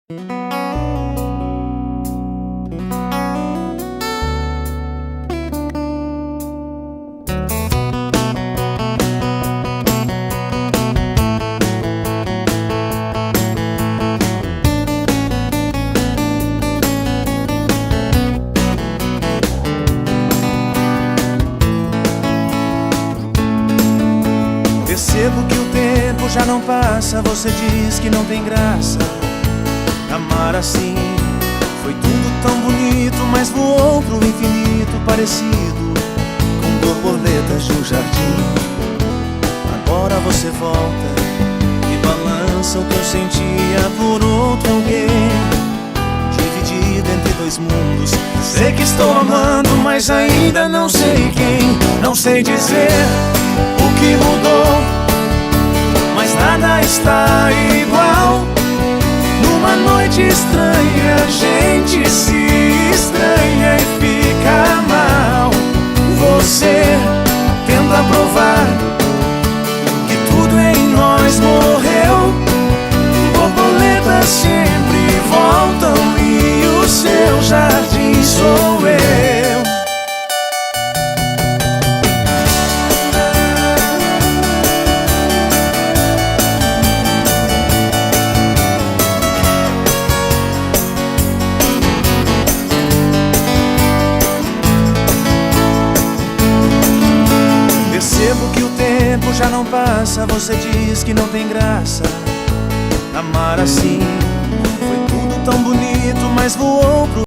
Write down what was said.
Percebo que o tempo já não passa. Você diz que não tem graça amar assim. Foi tudo tão bonito, mas voou pro infinito, parecido com borboletas de um jardim. Agora você volta e balança o que eu sentia por outro alguém, dividido entre dois mundos. Sei que estou amando, mas ainda não sei quem. Não sei dizer o que mudou, mas nada está igual. Numa noite estranha a gente se estranha e fica mal. Você tenta provar que tudo em nós morreu. Borboletas sempre voltam e o seu jardim sou eu. Percebo que o tempo já não passa. Você diz que não tem graça amar assim. Foi tudo tão bonito, mas voou pro